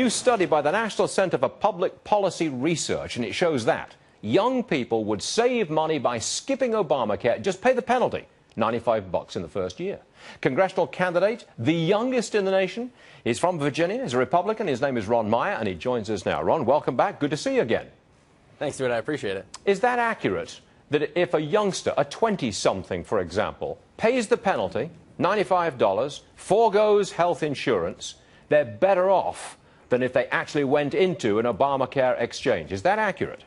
new study by the National Center for Public Policy Research, and it shows that young people would save money by skipping Obamacare, just pay the penalty, $95 in the first year. Congressional candidate, the youngest in the nation, is from Virginia, is a Republican. His name is Ron Meyer, and he joins us now. Ron, welcome back. Good to see you again. Thanks, Stuart. I appreciate it. Is that accurate, that if a youngster, a 20-something, for example, pays the penalty, $95, forgoes health insurance, they're better off than if they actually went into an Obamacare exchange? Is that accurate?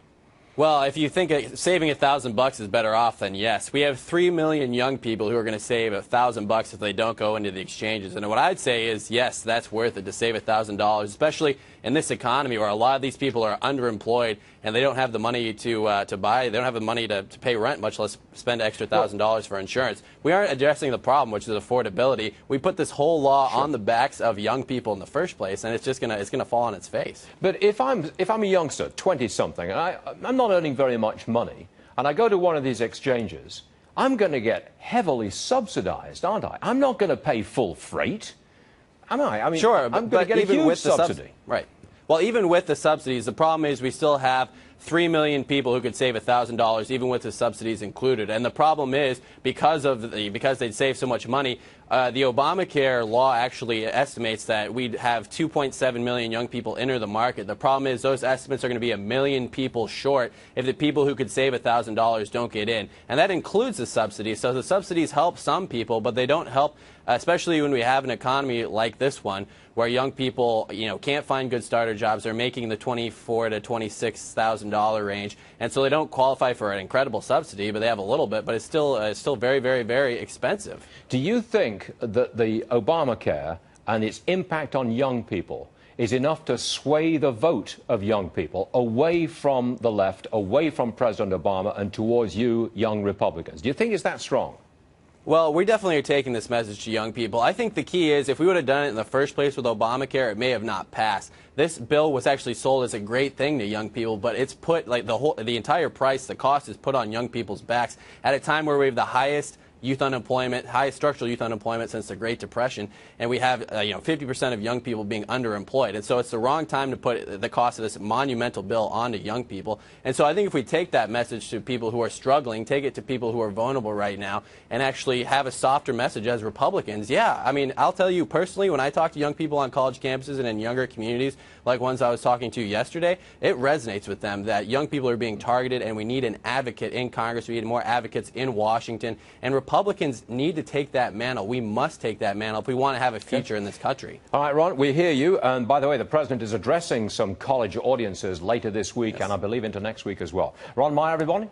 Well, if you think saving $1,000 is better off, then yes. We have 3 million young people who are going to save $1,000 if they don't go into the exchanges. And what I'd say is, yes, that's worth it to save $1,000, especially in this economy where a lot of these people are underemployed and they don't have the money to buy, they don't have the money to pay rent, much less spend extra $1,000 for insurance. We aren't addressing the problem, which is affordability. We put this whole law on the backs of young people in the first place, and it's just gonna fall on its face. But if I'm a youngster, 20-something, and I'm not earning very much money, and I go to one of these exchanges, I'm going to get heavily subsidized, aren't I? I'm not going to pay full freight. Am I? I mean, sure, I'm going to get a huge subsidy. Right. Well, even with the subsidies, the problem is we still have 3 million people who could save $1,000 even with the subsidies included. And the problem is because they'd save so much money, the Obamacare law actually estimates that we'd have 2.7 million young people enter the market. The problem is those estimates are going to be 1 million people short if the people who could save $1,000 don't get in. And that includes the subsidies. So the subsidies help some people, but they don't help, especially when we have an economy like this one where young people, can't find good starter jobs. They're making the $24,000 to $26,000 range, and so they don't qualify for an incredible subsidy, but they have a little bit, but it's still very, very, very expensive. Do you think that the Obamacare and its impact on young people is enough to sway the vote of young people away from the left, away from President Obama, and towards you, young Republicans? Do you think it's that strong? Well, we definitely are taking this message to young people. I think the key is if we would have done it in the first place with Obamacare, it may have not passed. This bill was actually sold as a great thing to young people, but it's put, like, the entire price, the cost is put on young people's backs at a time where we have the highest youth unemployment, highest structural youth unemployment since the Great Depression, and we have 50% of young people being underemployed. And so it's the wrong time to put the cost of this monumental bill onto young people. And so I think if we take that message to people who are struggling, take it to people who are vulnerable right now, and actually have a softer message as Republicans, yeah, I mean, I'll tell you personally, when I talk to young people on college campuses and in younger communities, like ones I was talking to yesterday, it resonates with them that young people are being targeted and we need an advocate in Congress. We need more advocates in Washington. And Republicans need to take that mantle. We must take that mantle if we want to have a future in this country. All right, Ron, we hear you. And by the way, the President is addressing some college audiences later this week, and I believe into next week as well. Ron Meyer, everyone.